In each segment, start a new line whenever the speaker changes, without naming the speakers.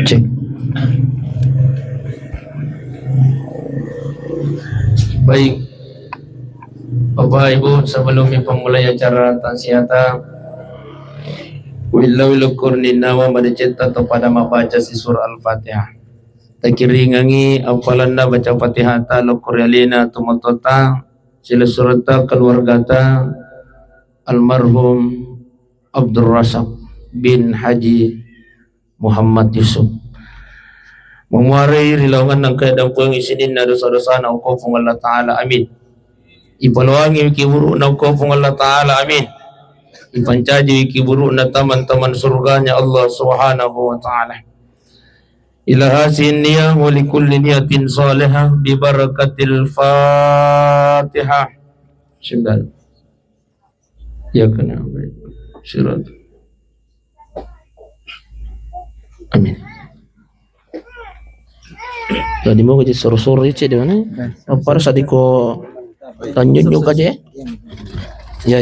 Cek. Baik, Bapak Ibu, sebelum memulai acara taksiata, Wilau kurnina wa madicita atau pada membaca si surah Al-Fatihah. Takiringangi apalanda baca Fatihah ta lokuryalina tumatota sila surata keluargata almarhum Abdul Rasak bin Haji Muhammad Yusuf. Memuarai rilawangan ng kaedang po yung isinin na dosa-dosa na ukofong Allah Ta'ala, amin. Ipaluangi wikiburu na ukofong Allah Ta'ala, amin. Ipancaji wikiburu na taman-taman surganya Allah Subhanahu wa Ta'ala. Ilahasin niya wa likulli niyatin salihah bi barakatil Fatihah. Bismillah. Ya kana sirat. Amin. Jadi mau jadi suruh-suruh itu dia mana? Apa harus adiko tanjung juga aja? Ya.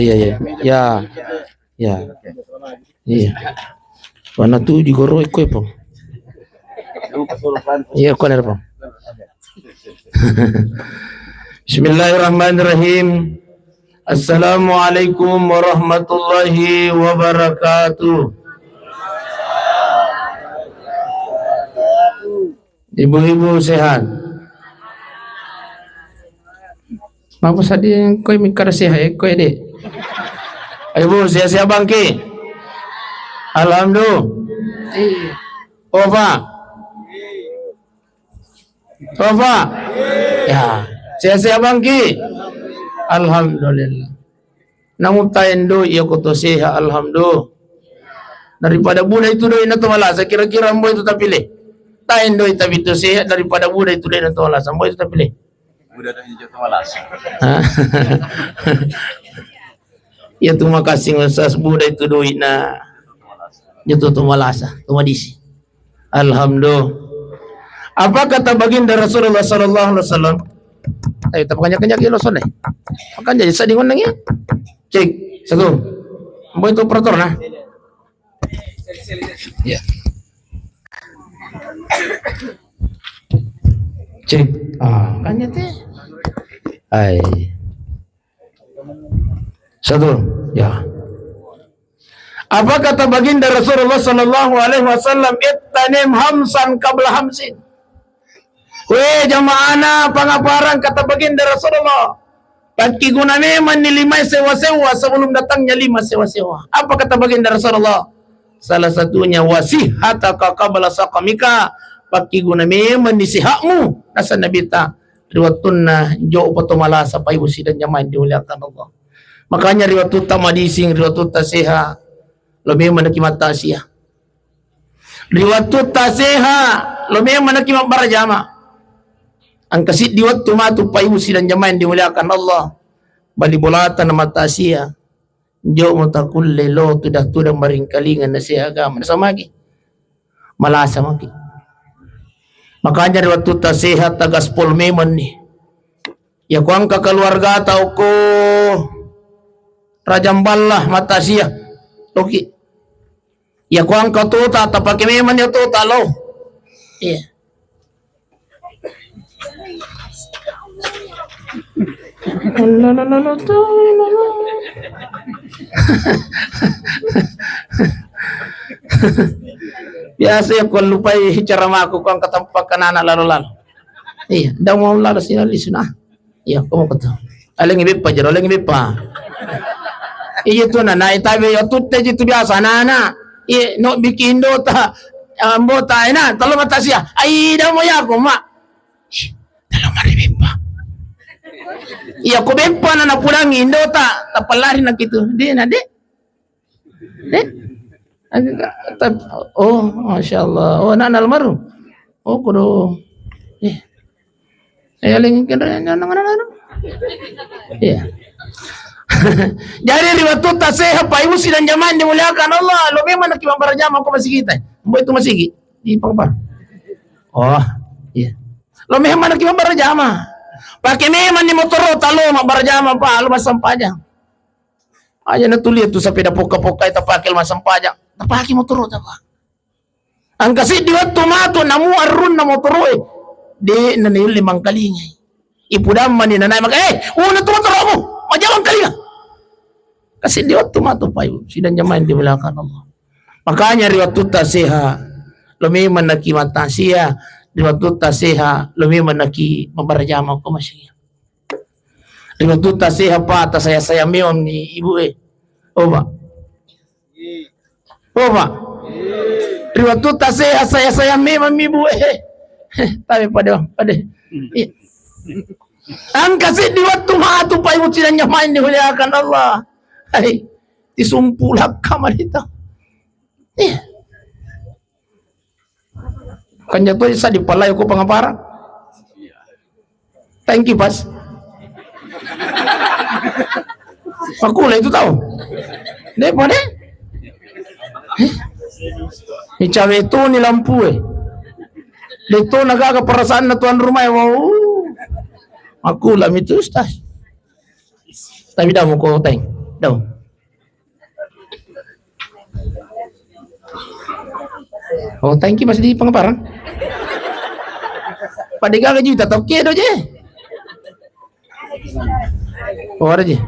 Iya. Mana tu di goro ikut pun? Iya, kau ada pun. Bismillahirrahmanirrahim. Assalamualaikum warahmatullahi wabarakatuh. Ibu-ibu sehat. Apa tadi yang kau mikir sehat? Kau dek. Ibu sehat bangki. Alhamdulillah. Opa. Ya. Sehat bangki. Alhamdulillah. Namutayin do iya ko to sehat. Alhamdulillah. Daripada budak itu do ina to malas. Kira-kira mbo itu tak pilih. Tain doi tapi itu sehat daripada budak itu dia nak tolak sampai itu tak pilih. Budak dah hijau tolak. Ya terima kasih Ustaz budak itu doi na jatuh tumalasa, tumadisi. Alhamdulillah. Apa kata baginda Rasulullah sallallahu alaihi wasallam? Ayo tak banyak-banyak ya loson Makan jadi sadingon nang ya. Cek satu. Mbo itu operator nah. Ya. Cek, kan teh. Hai. Satu, ya. Apa kata baginda Rasulullah sallallahu alaihi wasallam? Ittanim hamsan qabla hamsin. Weh jamaana pangaparan kata baginda Rasulullah. Pagi guna memang ni 5 sewa-sewa sebelum datangnya 5 sewa-sewa. Apa kata baginda Rasulullah? Salah satunya wasihataka qabla saqamika. Paki guna memang nisihakmu nasa nabita riwayat tunna jo patumala sa payusi dan nyaman dimuliakan Allah. Makanya riwayat tutta madising riwayat tutta seha lo memang nakimata siya. Riwayat tutta seha lo memang nakimat barajama. Ang kasit diwat tumatu payusi dan nyaman dimuliakan Allah. Bali bulatan na mata siya. Jo mutakul lelo tudah maringkalingan na siya agama sama lagi. Malasa maki. Makanya waktu ta sehat tagas pol memang ni. Ya kuang keluarga tau ko rajamballah mata siya. Oke. Ya kuang ka tuta tapake memang ya tuta lo. Iya. Biasa ya kung lupai carama ako kung katampak kanana lalo-lalo. Iya, daw mo lalo sinalis na. Iya, kamu kata. Aling ibig pa, jaro, aling ibig pa. Iya to na, naitabi, tutte jito biasa, nana. Iya, no, bikin do ta, ambo ta, na, talo mata siya. Ay, daw mo ya ko, ma. Talo maribig pa. Iya, kubig pa na napulang indo ta, tapalari na kito. Di na, di. Di. Oh, masya Allah. Oh, anak almarhum. Oh, kudu. Aling kendaraan Iya. Jadi riwayat tutta seha payusi dan zaman dimuliakan Allah. Lo memang nak kibar jama ko masih kita. Mbo itu masih di pangpar. Oh, iya. Lo memang nak kibar jama. Pakai memang di motor talo mak jama pa lo masam pajang. Aja na tulis tu sa peda poka-poka ita pakil masam pajang. Napaki motor ta pa. Ang kasi diwat tumato namu arun na motoroi. Di nanayul 5 kalingay. Ipudam man ni nanay una tumatoro mo. Majawang kalinga. Kasi diwat tumato pa yun. Sinanyamain di wala ka Allah. Makanya riwat tuta seha. Lumiman na ki matasiya. Riwat tuta seha. Lumiman na ki mabarajama ko masya. Riwat tuta seha pa. Ta saya meon ni ibu Oba. Oba. Riwat tuta seha saya meon ni ibu Tapi pada. Ang kasi diwat tumato pa yun sinanyamain di wala ka Allah. Ay, isumpulak ka manita. Kanya to isa di palayo ko pangaparang. Thank you, Pas. Makula itu tao. Hindi po ne? Icawe ito ni lampu Dito nagkakaparasaan na tuan rumah. Wow. Makula itu Ustaz. Tapi dah mo ko teng. Daw. Oh, thank you masih di pangaparang. Padiga ka juta toke do je. Oh, ada je.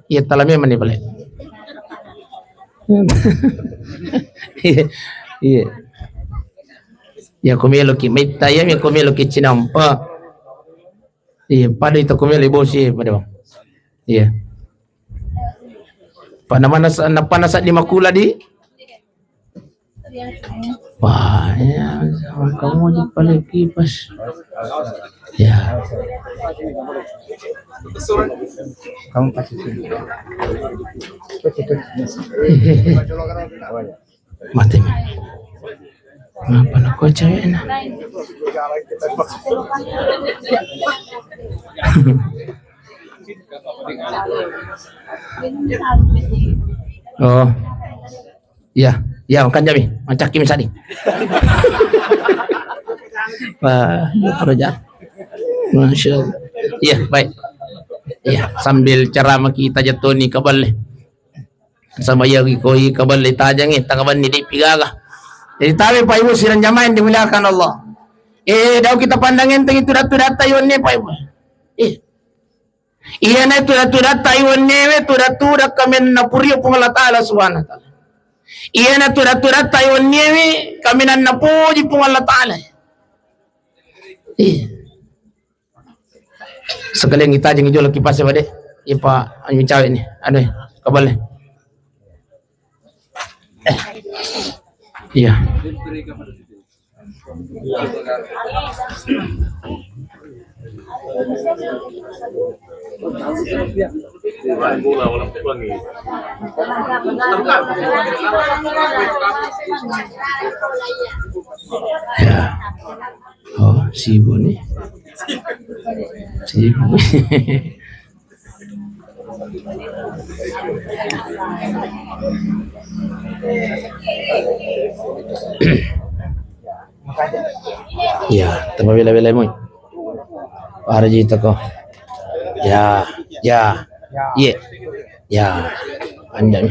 Iya talame mani pala. Iya. Ya kumelo ki mita ya mi kumelo ki chinampa. Iya, pada itu kumelo bosi pada bang. Iya. Panasat di makula di. Wah, ya, kamu aja paling kipas. Ya. Kamu pasti sini. Mati. Kenapa nak kau cewek nak? Oh. Ya, ya makan jami, macam kim sadi. Wah, kerja. Masya Allah. Iya, baik. Iya, sambil ceramah kita jatuh ni kabal. Sama ya koi kabal tajang ni, takaban ni di pigaga. Jadi tahu Pak Ibu silang jamain dimuliakan Allah. Daw kita pandangin teng itu data yon ni Pak Ibu. Iya na itu data yon ni tu datu kamen na puriyo pung Allah Taala subhanahu wa taala. Iya na tu data yon ni kami na napuji pung Allah Taala. Sekali yang kita jangan jual kipas pada Pak anjing cawek ni. Ano kabal. Iya. Ya. Oh, sibuk nih. Sibuk. Ya, tambah bela-bela mo. Para dito ko. Ya, ya. Ye. Ya. Andan.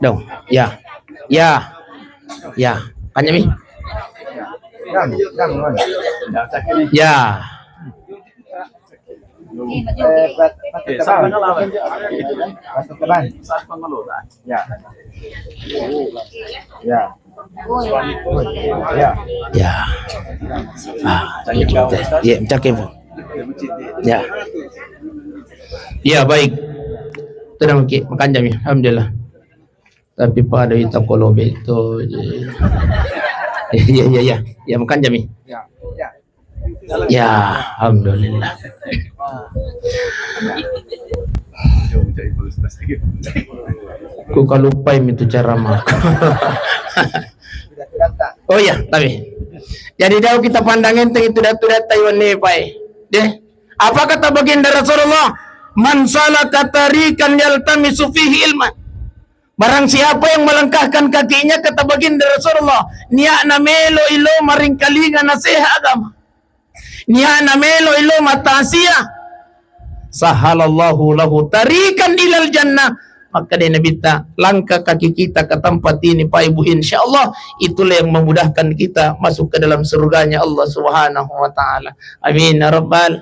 Dong. Ya. Ya. Ya. Kanya mi. Ya. Ya. Ya. Ya. Ya, cakap. Ya. Ya, baik. Terima kasih makan jam. Alhamdulillah. Tapi pada kita kalau betul. Ya. Ya, makan jam. Ya, alhamdulillah. Ku kalupa itu cara makan. Oh ya, tapi. Jadi dah kita pandangin itu data Taiwan ni, Pak. Deh. Apa kata baginda Rasulullah? Man salaka tariqan yaltamisu fihi ilman. Barang siapa yang melangkahkan kakinya kata baginda Rasulullah, niya na melo ilo maring kalinga na seha agama. Niya na melo ilo matasiya. Sahalallahu lahu tariqan ilal jannah maka dia nabita langkah kaki kita ke tempat ini Pak Ibu, insyaallah itulah yang memudahkan kita masuk ke dalam surganya Allah Subhanahu wa taala. Amin ya rabbal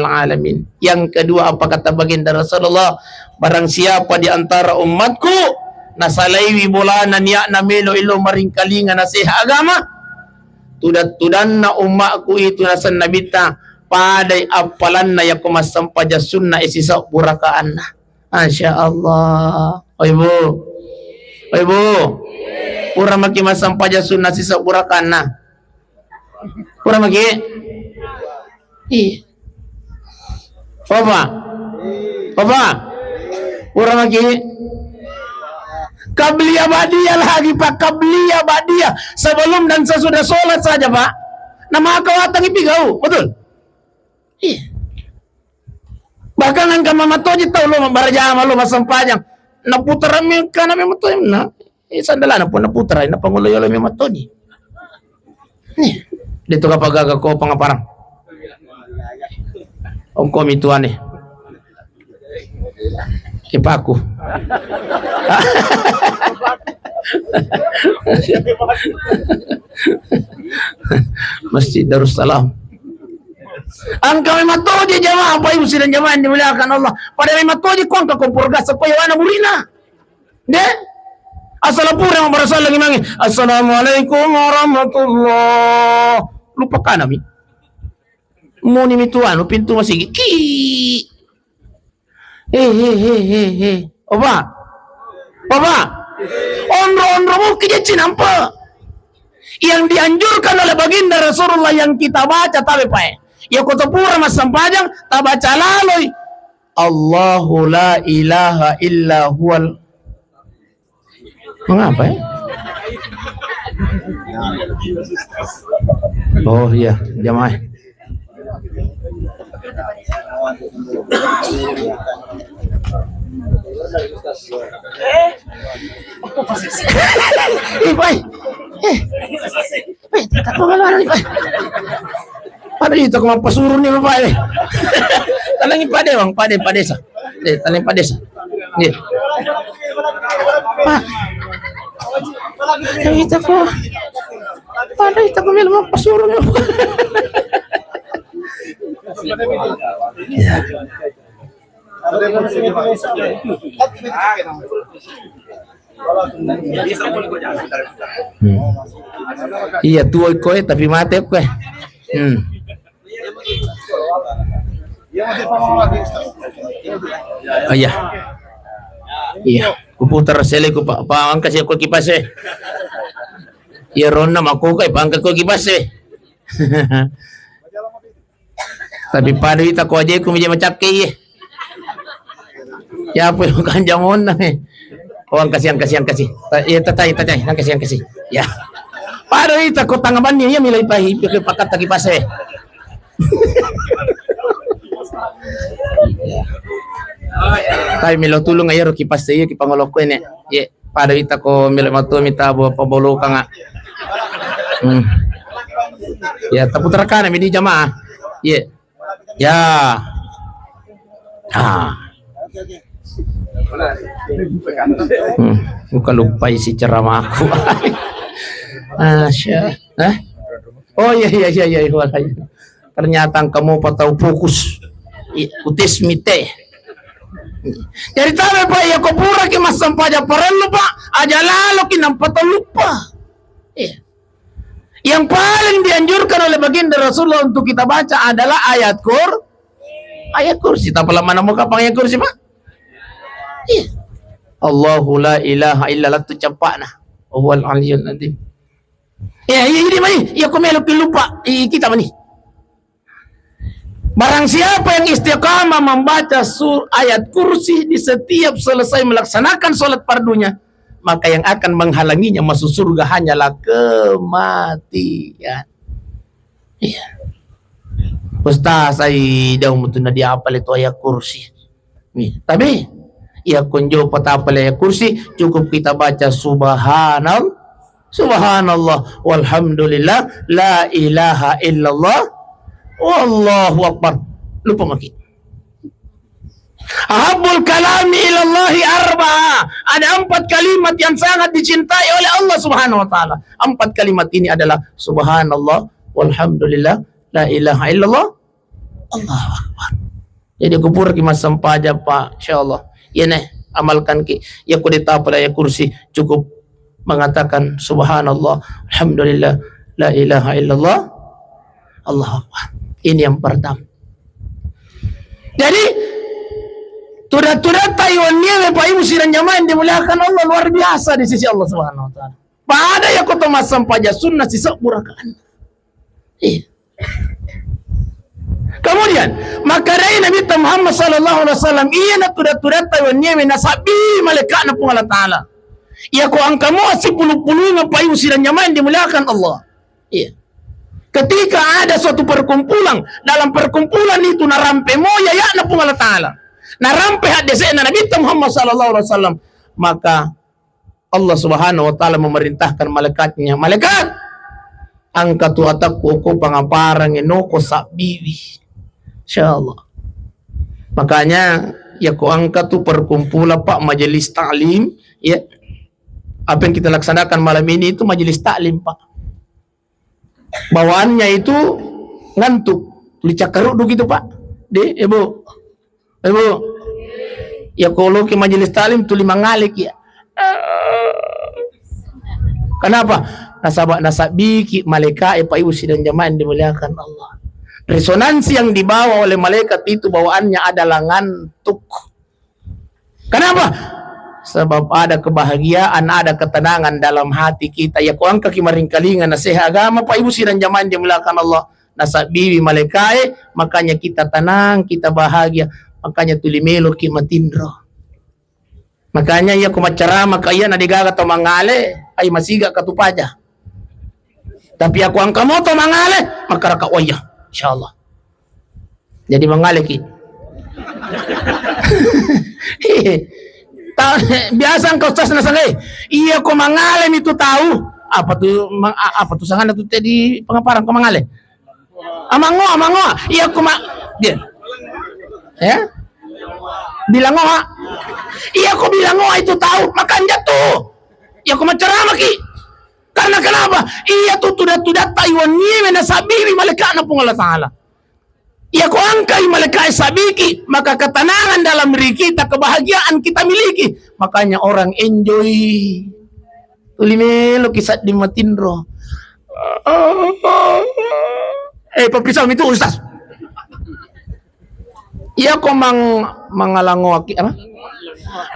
alamin. Yang kedua, apa kata baginda Rasulullah, barang siapa di antara umatku nasalaiwi bulanan yakna melo ilo maringkalingan nasihat agama, tudanna umatku itu nasan nabita padai apalan na yakumas sampaja sunnah isisa burakaan na. Masya Allah. Oh ibu, pura maki masampaja sunnah sisa burakaan na. Pura maki. Iya. Papa, pura maki. Kabliya badiyah lagi Pak, kabliya badiyah sebelum dan sesudah sholat saja Pak. Nama kawatang ipigau, betul? Iya. Bahkan angka mamatoji tahu lo barjama lo masampajang naputar mi kana mi matoy na sandala na po naputar na pangulo yo mi matoji. Nih, dito kapag aga ko pangaparang. Ang komituan eh. Ipaku. Masjid Darussalam. Ang kami matoji jamaah apa ibu sidang jamaah yang dimuliakan Allah. Pada kami matoji kuang ke kompurga supaya wana burina. De? Assalamualaikum warahmatullahi wabarakatuh. Assalamualaikum warahmatullahi. Lupakan kami. Muni mituan pintu masih ki. Oba. Ondro mau kijecin apa? Yang dianjurkan oleh baginda Rasulullah yang kita baca tapi Pak. Ya kutupura mas sampajang tabaca laloy Allahu la ilaha illa huwal. Mengapa ya? Oh iya, jamaah. Tak pengeluaran nih, pada itu kemampu pasuruh nih Bapak ini. Talangin pade bang, padesa. Talangin padesa. Nih. Pak. Itu kok. Pada itu kemil mau pasuruh nih. Iya tuh koe tapi mati koe. Oh iya. Iya, kuputar sele ku paangkat siya ko kipas eh. Iya ron na makuka paangkat ko kipas eh. Tapi pada kita ko aja ku meja macap kay eh. Ya po yung kanjamon na eh. Oh, ang kasih. Ya, tatay, ang kasih. Ya. Pada kita ko tangaban niya milay pakat kipas eh. Tayo milo tulong ngayon kipas sa iyo kipangolok ko ini. Ye, pada kita ko milo matu mita bo pabolo ka nga. Ya, taputar ka na midi jamaah. Ye. Ya. Bukan lupa isi ceramah aku. Asya. Oh iya. Ternyata kamu patau fokus. Utis mite. Jadi tahu Pak ya kau pura ki mas sampaja perlu Pak. Aja lalu ki nampak lupa. Yang paling dianjurkan oleh baginda Rasulullah untuk kita baca adalah ayat kursi. Tak pala mana muka ayat kursi Pak. Allahu la ilaha illallah tu campak nah. Wal aliyul azim. Ya ini mani. Ya kau meluk lupa. Kita mani. Barang siapa yang istiqamah membaca ayat kursi di setiap selesai melaksanakan sholat fardunya, maka yang akan menghalanginya masuk surga hanyalah kematian. Iya. Ustaz, saya dah mungkin dia apal itu ayat kursi. Tapi, ya kunjo patapal ayat kursi, cukup kita baca subhanallah, walhamdulillah, la ilaha illallah, Wallahu Akbar. Lupa maki. Ahabul kalami ilallahi arba'a. Ada 4 kalimat yang sangat dicintai oleh Allah Subhanahu wa taala. 4 kalimat ini adalah subhanallah, walhamdulillah, la ilaha illallah, Allahu akbar. Jadi kupur ki mas sampaja Pak, insyaallah. Ya nih, amalkan ki. Ya kudeta pada ya kursi cukup mengatakan subhanallah, alhamdulillah, la ilaha illallah, Allahu akbar. Ini yang pertama. Jadi turat-turat Taiwannya Bapak Ibu siran jamaah yang dimuliakan Allah luar biasa di sisi Allah Subhanahu wa taala. Pada ya kota masam paja sunnah sisa burakan. Kemudian maka dari Nabi Muhammad sallallahu alaihi wasallam iya na turat-turat Taiwannya menasabi malaikat na Allah taala. Iya ko ang kamu si puluh-puluh ng Bapak Ibu siran jamaah yang dimuliakan Allah. Iya. Ketika ada suatu perkumpulan, dalam perkumpulan itu narampe moya ya na Allah taala. Narampe hadisnya Nabi Muhammad sallallahu alaihi wasallam, maka Allah Subhanahu wa taala memerintahkan malaikatnya, malaikat angkatu atakku ko pangaparang inoko sa bibi. Insyaallah. Makanya ya ko angkatu perkumpulan Pak majelis taklim ya. Apa yang kita laksanakan malam ini itu majelis taklim Pak. Bawaannya itu ngantuk, licakarudu gitu Pak. Ibu. Ya kalau ke majelis taklim tuli mangalik ya. Kenapa? Nasabiki malaikat Pak Ibu sidang jamaah dimuliakan Allah. Resonansi yang dibawa oleh malaikat itu bawaannya adalah ngantuk. Kenapa? Sebab ada kebahagiaan, ada ketenangan dalam hati kita. Ya kuang kakimaring kalingan nasihat agama Pak Ibu sidang jamaah dimuliakan Allah. Nasabibi malaikat, makanya kita tenang, kita bahagia. Makanya tulimelo ki matindro. Makanya ya kumacarama kaya na digaga to mangale ay masiga katupaja. Tapi aku ang kamo to mangale makaraka waya insyaallah. Jadi mangale ki. Biasa ang kaustas na sangay. Iya ko mangale itu tahu. Apa tuh sangan itu tadi pengaparang ko mangale. Amango. Iya ko dia. Ya? Bilang ngoha. Iya ko bilang ngoha itu tahu makanya tuh. Iya ko macarama ki. Karena kenapa? Iya tuh tudat Taiwan niye na sabibi malaikat na Allah taala. Iya ko angkai malaikat sabiki, maka ketenangan dalam diri kita, kebahagiaan kita miliki. Makanya orang enjoy. Tulimelo kisah di matindro. Papisau itu Ustaz. Iya ko mangalango aki apa?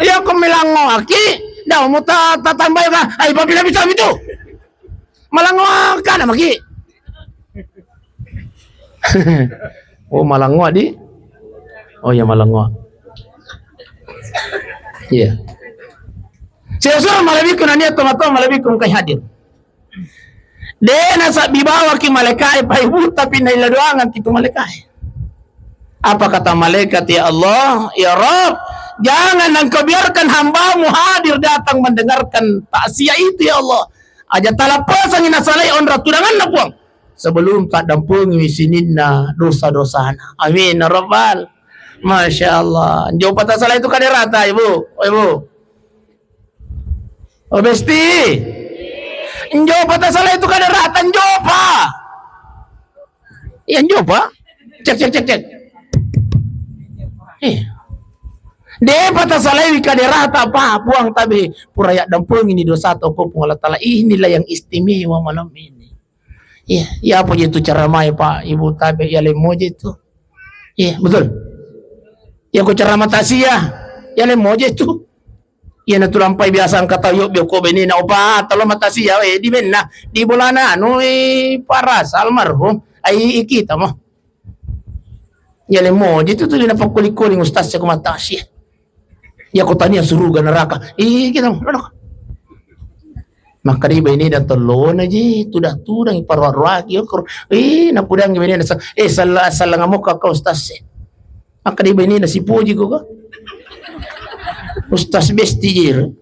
Iya ko milango aki, daw mo tatambay ka. Ay papila-pisam itu. Malango ka na maki. Oh malango di. Oh ya malango. Iya. Siya malabi ko na niya tumato malabi kong kay hadir. Nasa bibawa ki malaikat pa ibuta pinailaduangan ti malaikat. Apa kata malaikat, ya Allah, ya Rabb, jangan engkau biarkan hambamu hadir datang mendengarkan takziah itu ya Allah. Aja talapasan inasalay on ratudangan na puang. Sebelum tak dampung misininna dosa-dosana. Amin ya Rabbal. Masya Allah. Jauh patah salah itu kaderata ibu. Oh besti. Jauh patah salah itu kaderata jauh pak. Iya jauh pak. Cek. De patah salai kaderata apa puang tabi puraya dampung ini dosa toko Allah taala. Inilah yang istimewa malam ini. Ya apa itu cara mai Pak Ibu tabi ya lemoje itu. Iya betul. Ya ko cara matasia ya lemoje itu. Ya na tulampai biasa ang katayo ko beni na opa talo matasia di menna di bulana anu paras almarhum ay ikita mo. Ya lemoje itu tuh napakuli-kuling ustaz sa kumatasia. Ya ko tanya suruga neraka. Kita maka di ini dan telon aja itu dah tudang parwarwagi napudang gini na salah ngamuk ka ustaz. Maka di ini na sipuji ko ka. Ustaz besti jir.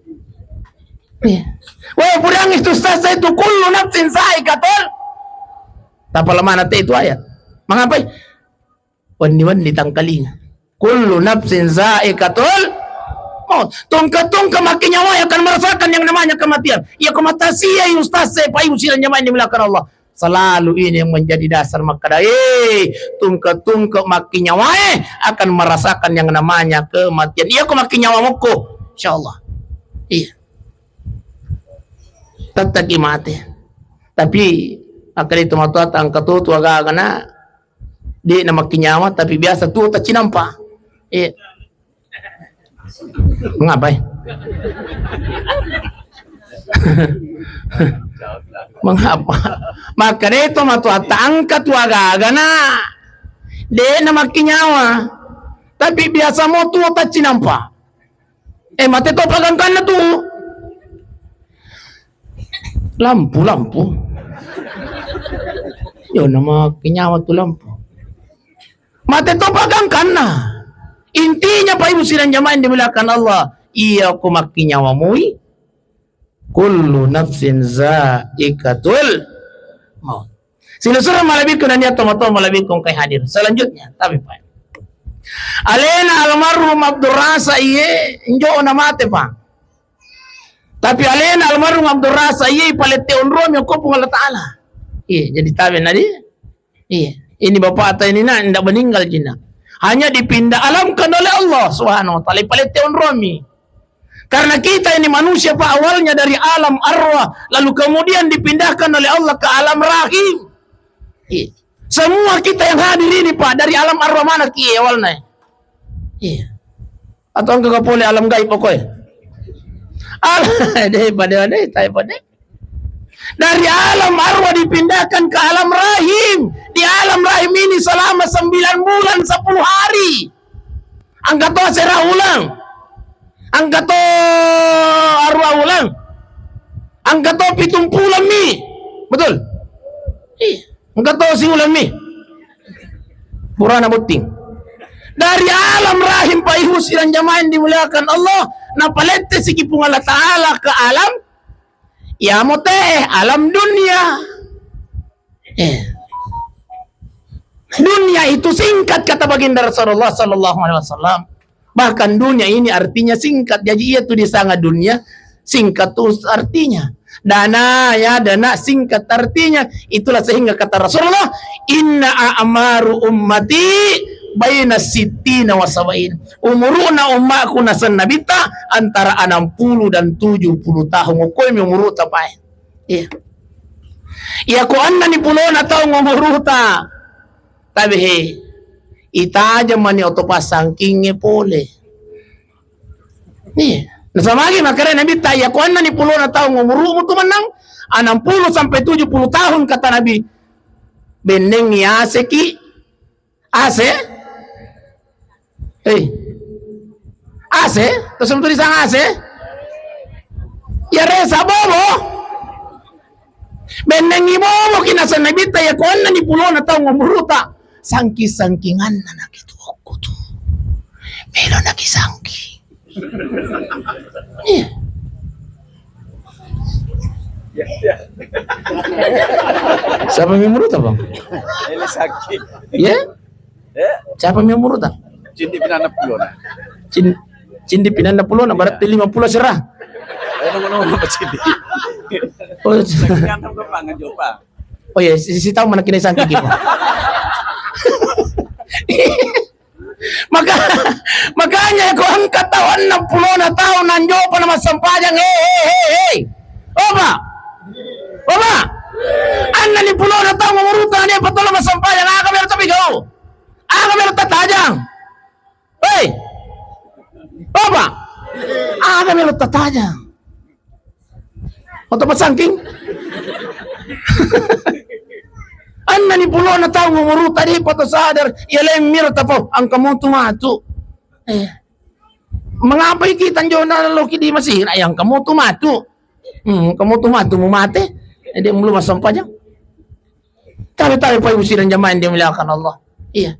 Wah pudang itu ustaz itu kullu nafsin saikatul. Tapalaman natin itu ayat. Mangapay? Wani tangkaling. kullu nafsin za'iqatul maut. Tungka makin nyawa akan merasakan yang namanya kematian. Ya kematasi ya ustaz saya payu silan nyawa ini melakukan Allah. Selalu ini yang menjadi dasar maka tungka makin nyawa akan merasakan yang namanya kematian. Iya ko makin nyawa moko insyaallah. Iya. Tataki mati. Tapi akan itu matuat ang katutu aga na di na makin nyawa tapi biasa tu tak cinampa. Iya. Mengapa? Mengapa? Maka itu matuat angkat wagaga na de na makin nyawa tapi biasa mo tu tak cinampa. Mati to pagangkan na tu lampu yo nama kinyawa tu lampu mati to pagangkan na intinya pa ibu silang jamaah dimulakan Allah iya ko makinyawa mui kullu nafsin za'iqatul maut. Silusura malabit ko na niya tomato malabit kong kay hadir selanjutnya tapi pa alena almarhum Abdurrasa iye injo na mate pa tapi alena almarhum Abdurrasa iye palete unrom yung kopong Allah Ta'ala. Iya jadi tabi na di iya ini bapak atau ini na tidak meninggal jina hanya dipindah alamkan oleh Allah subhanahu wa ta'ala palete unromi. Karena kita ini manusia pak awalnya dari alam arwah lalu kemudian dipindahkan oleh Allah ke alam rahim. Iya. Semua kita yang hadir ini pak dari alam arwah mana ki awalnya? Iya. Atau enggak boleh alam gaib pokoknya. Dari alam arwah dipindahkan ke alam rahim. Di alam rahim ini selama 9 bulan 10 hari. Angkat toh serah ulang. Angkat toh arwah ulang. Angkat toh 70 mi. Betul? Iya. Angkat toh si ulang mi. Purana buting. Dari alam rahim paihus ilang jamaah dimuliakan Allah na palette si kipung Allah Ta'ala ke alam ya mote alam dunia. Dunia itu singkat kata baginda Rasulullah sallallahu alaihi wasallam. Bahkan dunia ini artinya singkat. Jadi itu di sangat dunia singkat itu artinya. Dana ya dana singkat artinya. Itulah sehingga kata Rasulullah inna a'maru ummati baina sittina wa sabain. Umuruna ummaku nasan nabita antara 60 dan 70 tahun. Ko mi umuruta pa. Iya. Iya ko anna ni pulona taong umuruta. Tabi he itaja man ni otopas sangkingnya pole. Nih, nasamagi makare Nabi taya ko anna ni pulona taong umuru mo tumanang 60 sampai 70 tahun kata Nabi. Beneng ya seki ase ase terus tulisan ase ya resa bobo beneng ibobo kinasan Nabi taya ko anna ni pulona taong umuruta sangki-sangkingan na nakito ako to. Meron nakisangki. Siapa yang muruta bang?
Ele sangki.
Ya? Siapa yang muruta?
Cindi pinana pulona.
Cindi pinana pulona berarti 50 serah.
Ano pa cindi?
Oh,
Nagkanta ko pa nga jopa.
oh ya, si tahu mana kini sangki gitu. Makanya ko ang katawan ng 60 taon nanjo pa naman sampayang Oba anna ni 60 taon mamurutan niya patuloy masampayang aga meron tabi ko aga meron tatajang Oba aga meron tatajang Oto pasangking anna ni 60 taong umuruta di pato sadar ialay mirta po ang kamutumatu mengapa kita njo na loki di masira yang kamutumatu kamutumatu mumate hindi mo lumasampa dyan tabi pa usiran jamain di milakan Allah iya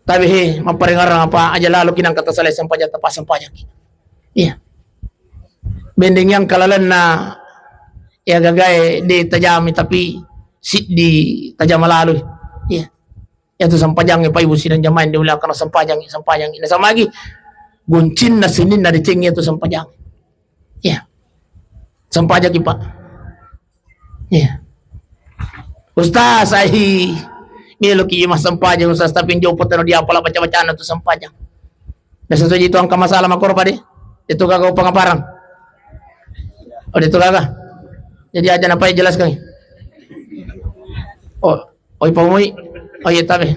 tabi maparingarang pa aja lalo kinang katasalay sampaya tapasampaya iya bending yang kalalan na ya gagay di tajami tapi di tajam lalu iya Ya tu sampajang pa ibu sinan jamain di ulah kana sampajang ina sama lagi. Guncin na sinin na dicing itu sampajang. Ya. Sampajang ipa. Ya. Ustaz ai milo ki mas sampajang ustaz tapi jopot no dia pala baca-bacaan tu sampajang. Nasa itu ang kamasalah makor pa di. Itu kagak pangaparang. Oh itu kagak. Jadi aja apa jelaskan. Oh ipamoy. Oh iya tabi.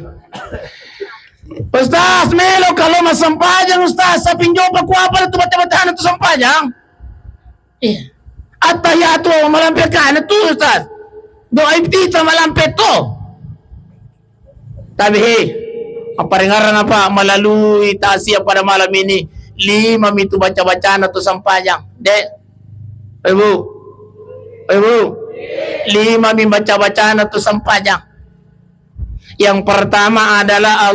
Ustaz, melo kalau mas sampajang Ustaz, sa pinjo pa ko apa tu baca-bacaan tu sampajang. Iya. Atahiyatu malampe ka na tu Ustaz. Doa ibtita malampe to. Tabi aparengaran apa melalui tasya pada malam ini 5 itu baca-bacaan tu sampajang. Dek. Ibu. 5 baca-bacaan tu sampajang. Yang pertama adalah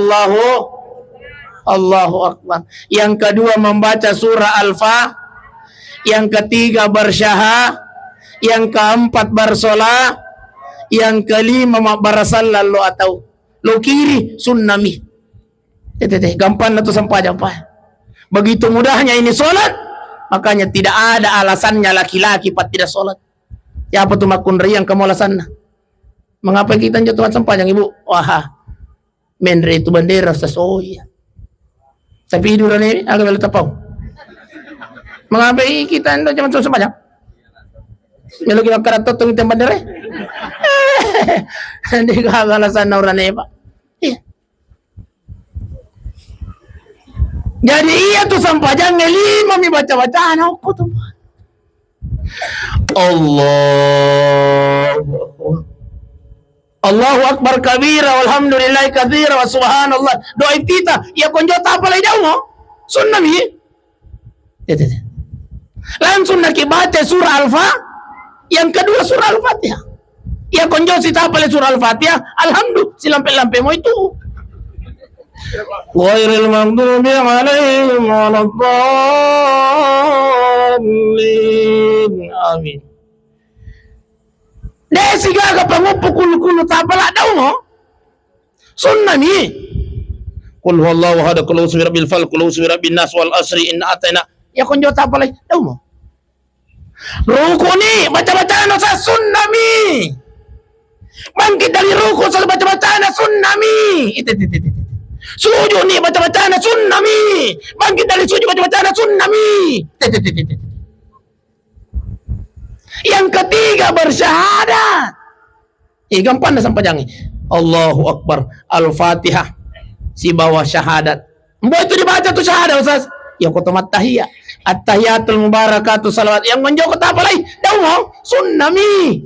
Allahu Akbar. Yang kedua membaca surah Al-Fa. Yang ketiga bersyaha. Yang keempat bersolah. Yang kelima barasallallahu atau lo kiri sunnami. Gampang na to sampajang pa. Begitu mudahnya ini solat, makanya tidak ada alasannya laki-laki pat tidak solat. Ya apa tu makun riang kamu alasanna? Mengapa kita jatuh sampajang ibu? Wah, menre itu bendera oh iya. Tapi hiduran ini agak bela tapau. Mengapa kita jangan sampajang? Melo kita karatot tu kita bendera. Hindi ka alasan na orang pak. Iya. Jadi iya tu sampajang 5 mi baca-bacaan apa tu? Allahu Akbar kabira walhamdulillah katsira wa subhanallah. Doa kita ya konjota apa lagi jauh mo? Sunnah mi. Langsung nak baca surah Al-Fa. Yang kedua surah Al-Fatihah. Ya konjo sita apa surah Al-Fatihah. Alhamdulillah silampe-lampe mo itu. Ghairil maghdubi alaihim waladdallin. Amin. Desi gaga pangupo kulu tapala daw mo. Sunnah ni. Qul huwallahu ahad, qul a'udzu birabbil falaq, qul a'udzu birabbin nas wal asri inna atayna. Ya konjo tapala daw mo. Ruku ni baca-bacaan sa sunnah mi. Bangkit dari ruku sa baca-bacaan sunnah mi. Sujud ni baca-bacaan sunnah mi. Bangkit dari sujud baca-bacaan sunnah mi. Yang ketiga bersyahadat. Gampang na sampajang. Allahu Akbar. Al-Fatihah. Si bawah syahadat. Mbak itu dibaca tuh syahadat Ustaz. Ya kotomat tahiyat. At-tahiyatul mubarakatuh salawat. Yang menjokot apa lagi? Daw mo. Sunnah mi.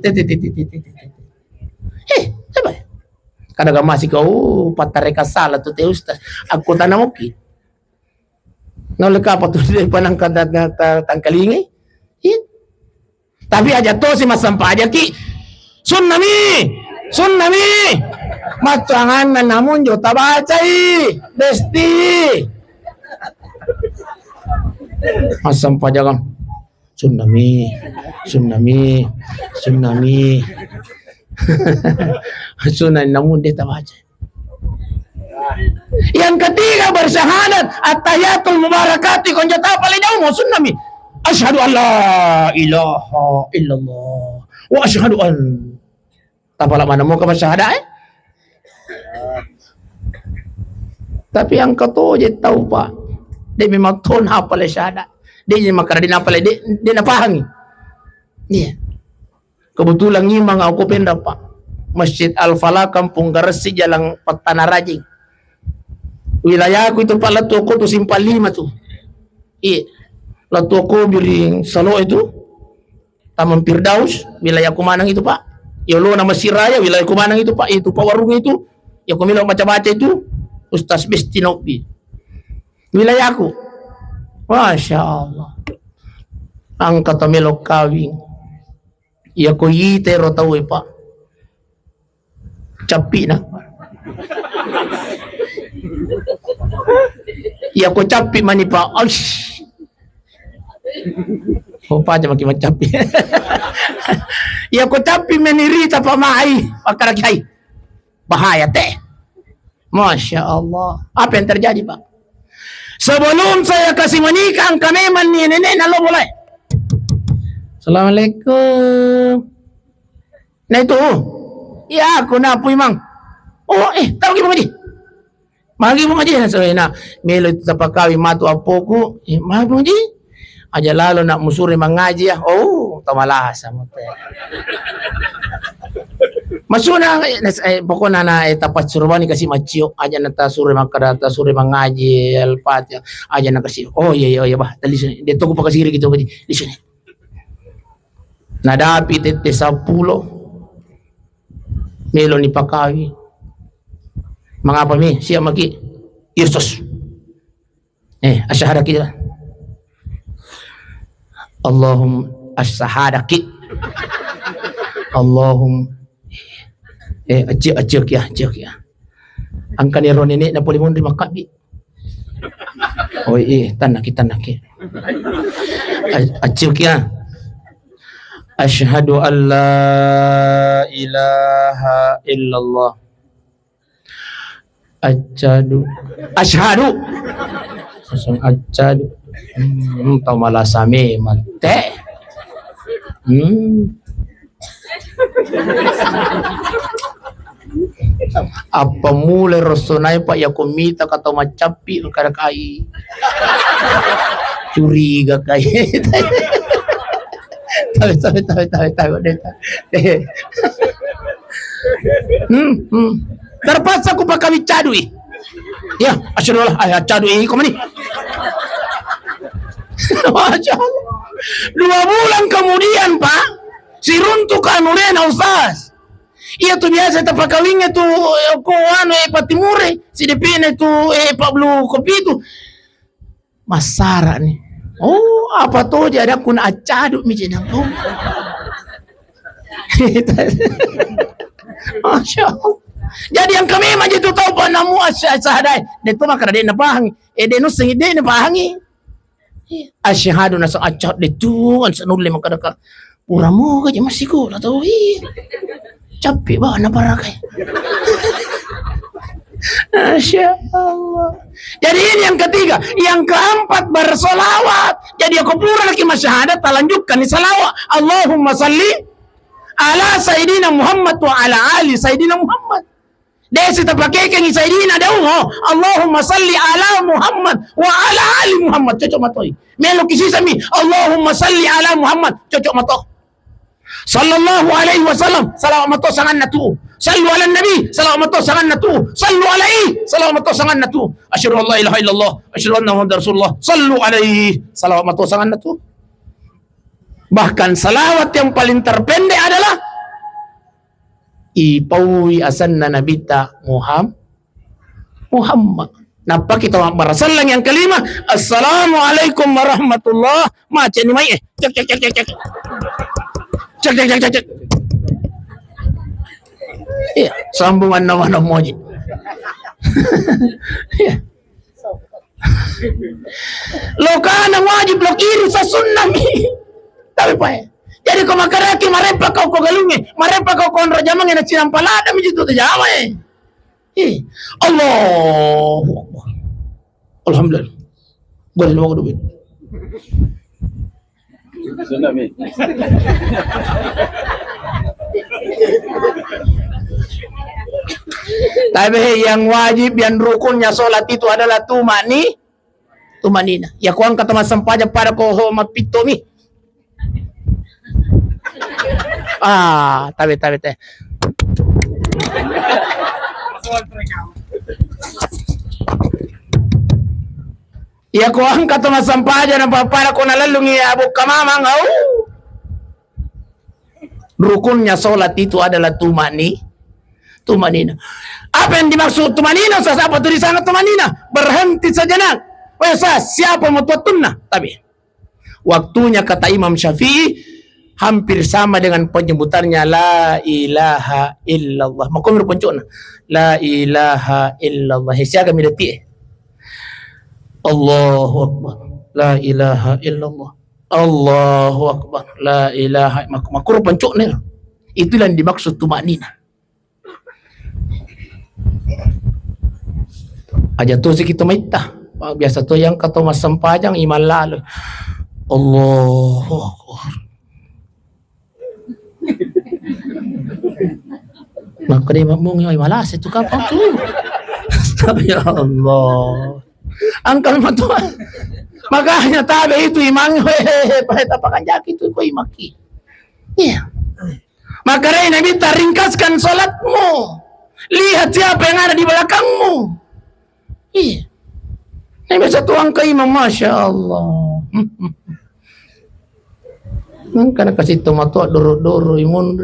Coba. Kadang masih kau patareka salah tu teh Ustaz. Aku tanam oke. Nolak apa tu dia panangkat tangkalingi. Tapi aja to si mas sampajang ki sunnah mi matangan na namun jo tabacai besti mas sampajang sunnah mi sunnah namun dia tabaca. Yang ketiga bersyahadat at-tahiyatul mubarakati konjata paling jauh mo sunnah mi. Asyhadu an la ilaha illallah wa asyhadu an tapala mana mau ke syahadat Tapi yang kau je tahu pak, dia memang ton hafal syahadat. Dia memang kerana dia hafal dia nak fahami. Iya. Kebetulan ngimang aku pindah pak. Masjid Al-Falah Kampung Garasi Jalan Tanah Rajing. Wilayah aku itu pak latuku tu simpal 5 tu. Iya. Latuku biring Salo itu. Taman Firdaus, wilayah Kumanang itu pak. Yolo nama Siraya, wilayah Kumanang itu pak. Itu pak warung itu. Ya aku bilang baca-baca itu. Ustaz Bestinobi. Wilayah aku. Masya Allah. Angkat melok kawing. Ya ko yite rotawe pak. Capi na. Ya ko capi mani pak. Aish. Opa aja makin capi. Ya ko capi menirita pamai. Pakarakay. Bahaya teh. Masya Allah. Apa yang terjadi, Pak? Sebelum saya kasih menikah, kami nih nenek nalo boleh. Assalamualaikum. Nah itu, ya aku napu imang. Oh, tahu gimana di? Magi mo ngaji na sabi na melo sa pagkawi matu apoku. Magi mo ngaji. Aja lalo nak musuri mangaji ya. Oh, tamalasa mo te. Masuna pokoknya na tapat surubani kasi macio aja na ta suri makadata suri mangaji alpat aja na kasi. Oh iya bah. Listen, dito ko pa kasi gitu kasi. Listen. Nadapit ite 10 melo ni pakawi. Mga pami, siya magi Yesus. Asyhadu kita. Allahum asyhadaki. Allahum ajak ya. Angka ni ron ini na puli mo rin makabi. Tanak. Ajak ya. Asyhadu an la ilaha illallah. Asyhadu. Tahu malah sami mate. Apa mulai rosonai Pak ya komita kata macapi kada kai. Curiga kai. Tahu deh. Terpaksa aku pakai cadui. Ya, asyhadu cadui komani. Masya Allah. 2 bulan kemudian Pak, si runtuk anurena Ustaz. Iya tuh biasa tapakawingnya tuh ko patimure, si depine tuh Pablo kopi itu. Masara nih. Oh, apa tuh jadi aku na acadu mi jenang tuh. Masya Allah. Jadi yang kami mah itu tahu panamu asyhadai. Dito makara de napahangi. De no singi de napahangi. Asyhadu na sa achat dito an sa nulle makadaka. Pura mo ka masih ko tahu. Capek ba na para kay. Masya Allah. Jadi ini yang ketiga. Yang keempat bersolawat. Jadi aku pura lagi masyahadat lanjutkan di salawat. Allahumma salli ala Sayyidina Muhammad wa ala ali Sayyidina Muhammad. Desi tapake kang Sayyidina daw Allahumma salli ala Muhammad wa ala ali Muhammad. Cocok matoy. Melo kisi sami Allahumma salli ala Muhammad. Cocok mato. Sallallahu alaihi wasallam. Salawat mato sangan natu. Sallu ala nabi. Salawat mato sangan natu. Sallu alaihi. Salawat mato sangan natu. Asyhadu an la ilaha illallah. Asyhadu anna Muhammadar Rasulullah. Sallu alaihi. Salawat mato sangan natu. Bahkan salawat yang paling terpendek adalah ipawi asanna nabita Muhammad. Napa kita barasallang yang kelima, assalamualaikum warahmatullah. Macam ni mai cek. Cek. Iya, sambungan nama moji. Iya. Lokana wajib lok iri sa sunnah mi. Tapi pa. Jadi kau makaraki marepa kau galunge, marepa kau konra jamang na sinang palada mi jitu jama Allahu Akbar. Alhamdulillah. Boleh mau duit.
Sunnah mi.
Tapi yang wajib, yang rukunnya sholat itu adalah tumanina. Ya kuang kata masampaja para ko mapito mi. Tabi. Ya ko ang katama sampaja na para ko nalalungi abuk kamamang rukunnya sholat itu adalah tumanina. Apa yang dimaksud tumanina? Apa tulisan tumanina? Berhenti sejenak. Siapa mau tutunna? Tapi waktunya kata Imam Syafi'i hampir sama dengan penyebutannya la ilaha illallah. Makom rupuncuna la ilaha illallah. Siaga midati. Allahu Akbar. La ilaha illallah. Allahu Akbar. La ilaha. Makur pancuknya. Itulah yang dimaksud tumanina. Aja tuh si kita maita. Biasa tuh yang kata mas sempajang iman lalu. Allahu Akbar. Maka dia ngomong ay malas itu kapan tuh? Ya Allah. Angkal matuan. Makanya tabi itu imang pada tapakan jaki itu kau imaki. Iya. Maka Nabi ringkaskan salatmu. Lihat siapa yang ada di belakangmu. Iya. Nabi satu angka imam, masya Allah. Karena kasih tomato doro-doro imun.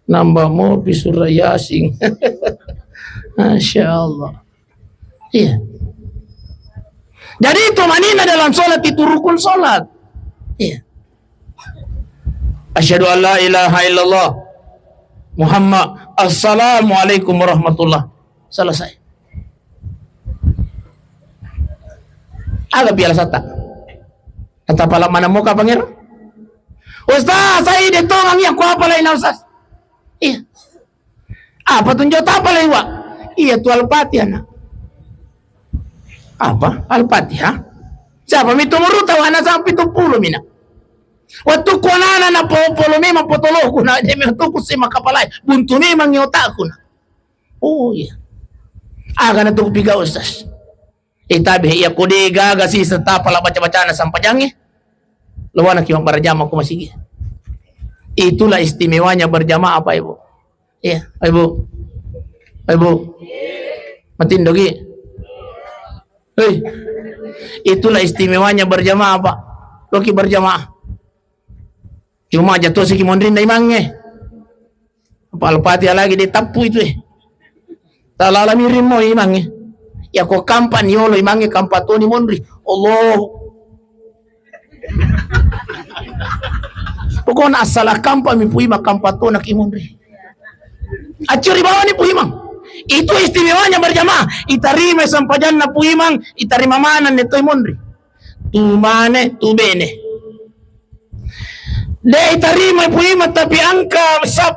Nambah mau surah Yasin. Masya Allah. Iya. Jadi tumanina dalam sholat itu rukun sholat. Iya. Asyhadu an la ilaha illallah Muhammad. Assalamualaikum warahmatullah. Selesai. Agak biasa tak. Kata pala mana muka pangeran? Ustaz, saya di tongang yang ku apa lain Ustaz? Iya. Apa tunjuk apa lain wa? Iya tu Al-Fatihah nak. Apa? Al-Fatihah? Siapa mitu muruta wana sampai 70 mina. Waktu ku anak na polo memang potolo ku na demi tu ku sima kapalai buntu memang nyotaku na. Oh iya. Aga na tu piga Ustaz. Itabi iya kode gaga si serta pala baca-baca na sampajangnya. Lawan kiwang berjamaah ku masih. Itulah istimewanya berjamaah apa Ibu? Iya, Ibu. Ibu. Matin dogi. Hei. Itulah istimewanya berjamaah Pak. Loki berjamaah. Cuma jatuh si kimondrin na imangnya. Apa Al-Fatihah lagi ditapu itu Talala mirim mo imangnya. Ya kok kampan yolo imangnya kampatoni mondri. Allah. Pokoknya asalah kampan mi puima kampatona kimondri. Acuri bawa ni puimang. Itu istimewanya berjamaah. Itarima sampajan na puimang, itarima mana netoy mondri. Tu mane, tu bene. De itarima puima tapi angka sap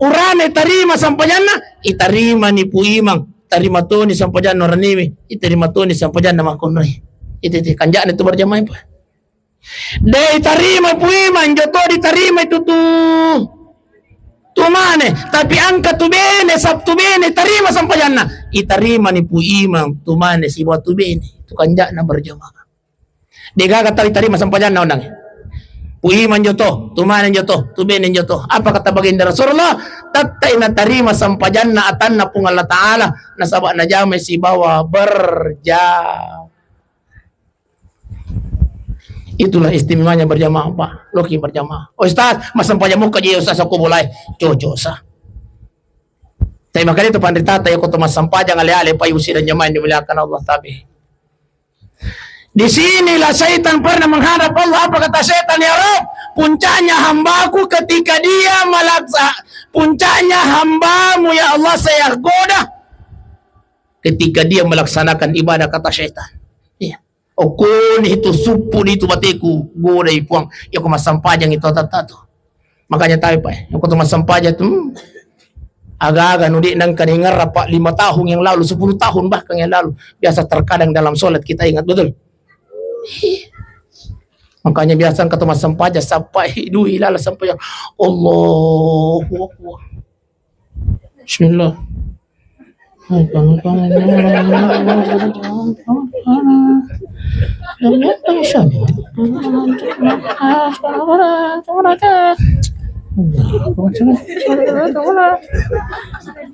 urane tarima sampajan na, itarima ni puimang. Tarima to ni sampajan no ranimi, itarima to ni sampajan na makonoi. Itu kanjaan itu berjamaah pa. De itarima puimang joto ditarima itu tu mane tapi angka tu bene sab tu bene tarima sampajanna itarima ni pu imam tu mane si buat tu bene tu kanja na berjamaah dega kata tarima sampajanna onang pu imam joto tu mane joto tu bene joto apa kata baginda Rasulullah tatta ina tarima sampajanna atanna pung Allah taala nasaba na jame si bawa berjamaah. Itulah istimewanya berjamaah Pak. Loki berjamaah. Oh Ustaz, mas sampajamu ka di Ustaz aku boleh. Jojo sa. Tapi makanya itu pandita tayo ko mas sampajang ale-ale pa yusi dan jamaah dimuliakan Allah tabi. Di sinilah syaitan pernah menghadap Allah. Apa kata syaitan? Ya Rabb, puncaknya hambaku ketika dia puncaknya hambamu ya Allah saya goda ketika dia melaksanakan ibadah, kata syaitan. Iya. Okon itu supu itu batiku goda ipuang ya ko masampajang itu tatato. Makanya tayo pa yung ko masampajang itu agak-agak nudi nang kaningar apa 5 tahun yang lalu, 10 tahun bahkan yang lalu. Biasa terkadang dalam sholat kita ingat betul. Makanya biasa kata masampajang sampai duhi lala sampai Allahu Akbar. Bismillah.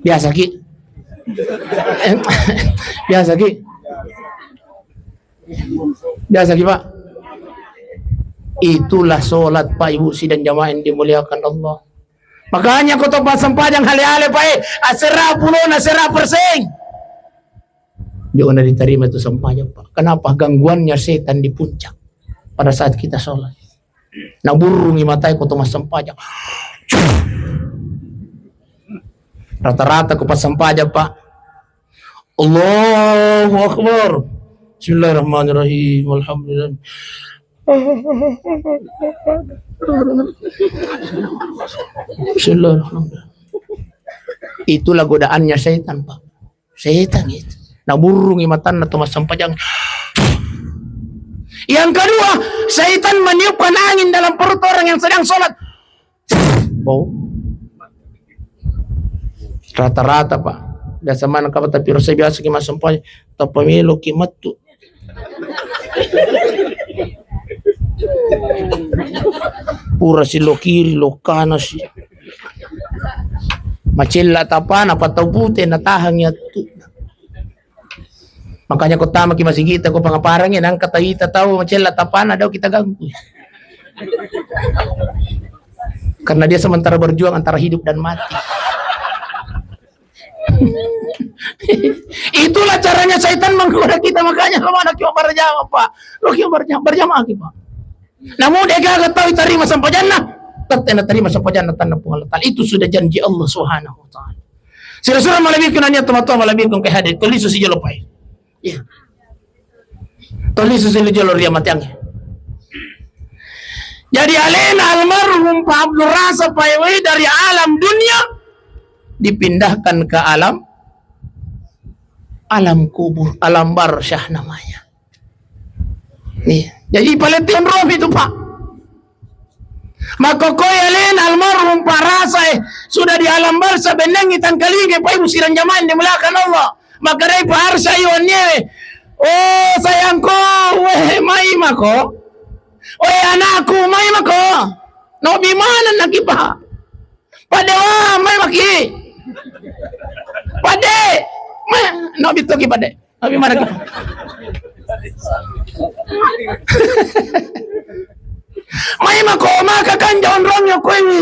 Biasa ki. Biasa ki. Biasa ki Pak. Itulah sholat Pak Ibu sidang jamaah yang dimuliakan Allah. Makanya kau tempat sampajang hale-hale Pak asera puluh asera persing. Jangan diterima itu sampajang Pak. Kenapa? Gangguannya setan di puncak pada saat kita sholat. Nah burung imatai kau tempat sampajang. Rata-rata kau pas sampajang Pak. Allahu Akbar. Bismillahirrahmanirrahim. Alhamdulillah. Bismillahirrahmanirrahim. Itulah godaannya syaitan Pak. Setan gitu. Naburung imatan na tumas sampajang. Yang kedua, setan meniupkan angin dalam perut orang yang sedang sholat. Bau. Rata-rata Pak. Biasa mana kapan tapi rasa biasa ki masampay tapamilo ki matu. Pura si lo kiri lo kanan si. Macilla tapan apa tau putih natahang yatu. Makanya ko tama ki masigita ko pangaparangin ang katahita tao macilla tapan daw kita ganggu. Karena dia sementara berjuang antara hidup dan mati. Itulah caranya setan menggoda kita, makanya lo anak cuma berjamaah Pak. Lo cuma berjamaah Pak. Namun dia kagak tahu terima sampai jannah. Tetap terima sampai jannah tanpa penghalatal. Itu sudah janji Allah Subhanahu wa taala. Sira-sira malabikun anya teman-teman malabikun ke hadir. Tulis si jolo pai. Ya. Tulis si jolo dia matiang. Jadi alena almarhum Pak Abdul Rasa Paiwai dari alam dunia dipindahkan ke alam kubur, alam barsyah namanya. Nih, jadi paletian roh itu Pak. Maka koyalin almarhum Pak Rasa sudah di alam barsyah benengitan kalinge Pak Ibu sirang zaman dimulakan Allah. Maka dari Pak Arsa iwannya, oh sayangku, weh mai mako. Oi anakku, mai mako. No bimana naki Pak? Padewa, mai maki. Pade, no bitoki pade. No bimana ki? Mai mako, maka kan jangan rongyo kowe.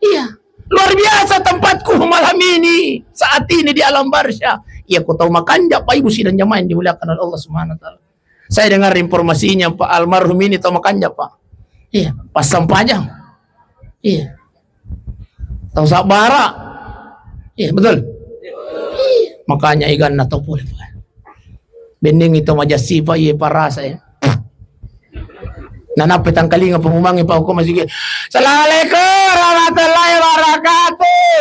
Iya, luar biasa tempatku malam ini. Saat ini di alam barsyah. Iya, ku tahu makan Pak Ibu sidang jamaah yang dimuliakan oleh Allah Subhanahu wa taala. Saya dengar informasinya Pak almarhum ini tahu makannya Pak. Iya, pas Sampajang. Iya. Tahu Sabara. Iya, betul. Iya. Makanya ikan na tahu boleh Pak. Bending itu majasi Pak, iya para saya. Nanapit ang kalinga pangumangi pa ako masige. Assalamualaikum warahmatullahi wabarakatuh.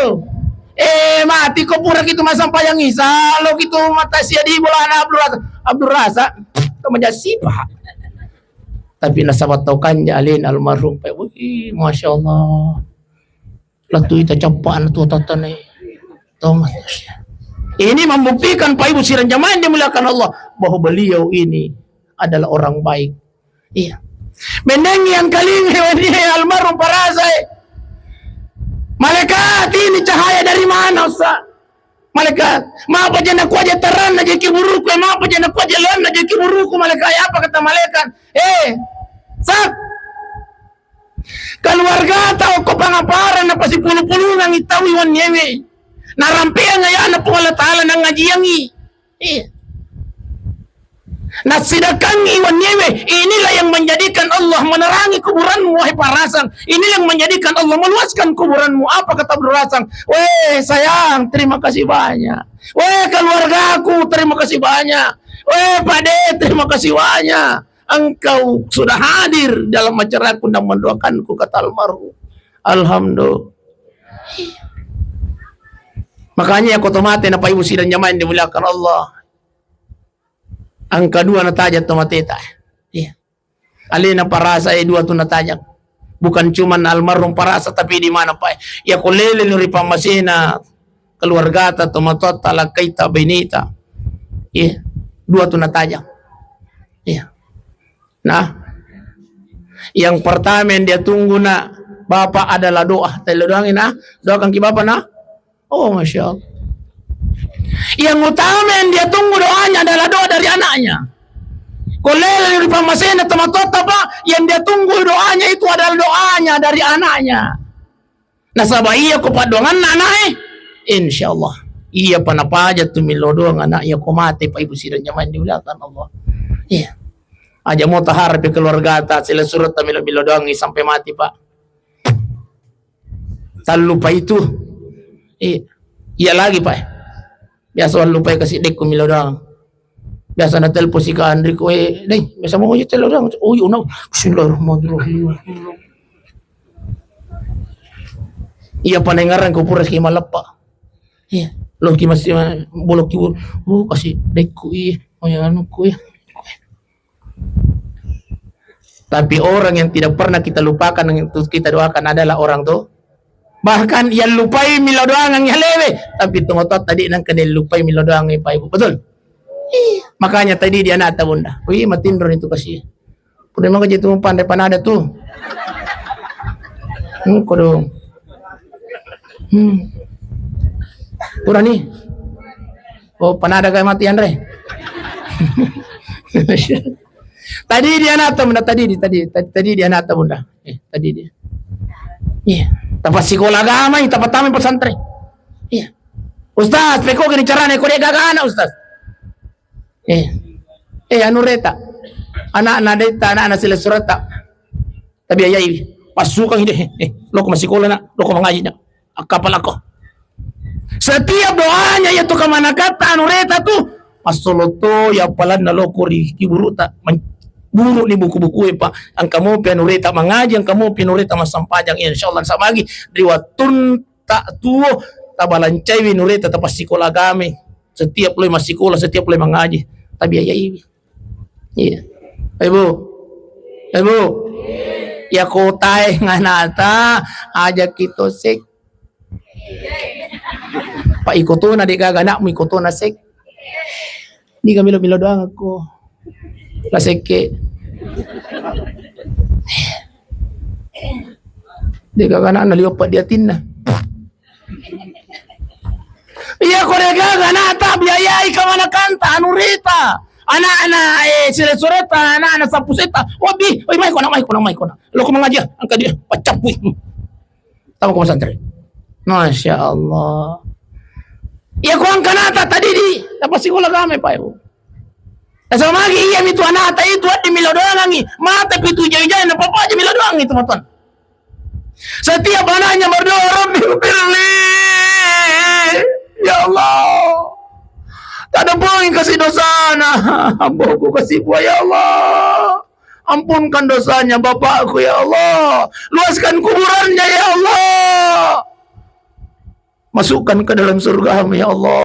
Mati ko pura gitu masampayang isa. Lo gitu mata siya di bulan Abdul Rasa. Majasi Pak. Tapi nasabat tau kanya alin almarhum Pak. Wih, Masya Allah. Latu ita campaan tu tatane. Thomas. Ini membuktikan Pak Ibu sirang jamaah yang dimuliakan Allah bahwa beliau ini adalah orang baik. Iya. Meneng yang kaling hewan almarhum Parasai. Malaikat ini cahaya dari mana Ustaz? Malaikat, maapa jana ku aja terang aja kiburuku, maapa jana ku aja lan aja kiburuku malaikat. Apa kata malaikat? Sat. Keluarga tahu ko pangaparan na pasipulu-pulu nang itaw iwan nyewe. Narampian nga yan na po Allah Ta'ala nang ngajiyangi. Nasidakan iwan nyewe. Inilah yang menjadikan Allah menerangi kuburanmu wahai Parasang. Inilah yang menjadikan Allah meluaskan kuburanmu. Apa kata Berasang? Weh sayang, terima kasih banyak. Weh keluargaku, terima kasih banyak. Weh Pade, terima kasih banyak. Engkau sudah hadir dalam acara aku dan mendoakanku, kata almarhum. Alhamdulillah. Makanya aku tomate na Pak Ibu sidang jamaah yang dimuliakan Allah. Ang kedua na tajat tomateta. Iya. Alina Parasa dua tu na tajak. Bukan cuma almarhum Parasa tapi di mana Pak? Ya kulele nuri pamasina keluarga ta tomatot talakaita benita. Iya. Dua tu na tajak. Iya. Nah, yang pertama yang dia tunggu na Bapak adalah doa. Telo doangin doakan ki Bapak na. Oh Masya Allah. Yang utama yang dia tunggu doanya adalah doa dari anaknya. Kolel di pamasena tomatota Pak, yang dia tunggu doanya itu adalah doanya dari anaknya. Nasabah iya ko paduangan anak Insya Allah. Iya panapaja tumilo doang anaknya ko mati Pak Ibu sidang jamaah dimuliakan Allah. Iya. Aja mau taharap keluarga ta sila surat tamilo-milo doang sampai mati Pak. Tak lupa itu. Iya lagi Pak. Biasa lupa kasih dek ko milo doang. Biasa na telepon si ka Andri ko deh, biasa mo ko telo doang. Oh, yun na. Bismillahirrahmanirrahim. Iya panengaran ko puras kay malapa. Iya, lo ki masih bolok ki kasih deku oh ya anu ku ya. Tapi orang yang tidak pernah kita lupakan yang kita doakan adalah orang tuh. Bahkan yang lupai milo doang yang lewe, tapi tungotot tadi nang kena lupai milo doang Pak Ibu. Betul? Makanya tadi dia nata bunda. Wih, matindron itu kasih. Udah mah gitu pandai panada tuh. Kodong. Kurang nih. Oh, panada kayak mati Andre. Tadi dia nata bunda, tadi dia nata bunda. Tadi dia. Iya, tapat sekolah agama, tapat taman pesantren. Iya. Ustaz, peko gini caranya kau dia gagana Ustaz. Anu reta. Anak-anak deta, anak-anak sila surata. Tapi ayai, pasukan ini. Lo masih sekolah nak, lo mengaji nak. Kapal aku. Setiap doanya ya tuh kemana kata anu reta tuh. Pasoloto ya palan na lo kuri kiburu tak. Buru ni buku-buku Pak. Ang kamu pinurita mengaji, ang kamu pinurita masampajang insyaallah sama lagi riwatun tak tuo tabalancay winurita tapas sekolah agama. Setiap lo masih sekolah, setiap lo mengaji. Tapi ya iya. Ibu. Ya kotay nganata aja kita sek. Pak ikuto na di kaganak mo ikuto na sek. Di kami milo doang ako. Laseke. Di kaganak naliopat di atin na. Iya ko rega ganata biayai ka mana kanta anu rita. Anak-anak sila sureta, anak-anak sa puseta. Wabi, oy may ko na. Lo ko mengaji, angka dia pacap wi. Tahu ko santri. Masya Allah. Iya ko ang kanata tadi di tapos sekolah kami Pak Ibu. Sama lagi iya itu anak itu di milo doang ngi. Mata pitu jaya-jaya na papa aja milo doang itu teman. Setiap anaknya berdoa Rabbi firli. Ya Allah. Tak ada pun kasih dosa nah. Hambaku kasih buah ya Allah. Ampunkan dosanya bapakku ya Allah. Luaskan kuburannya ya Allah. Masukkan ke dalam surga ya Allah.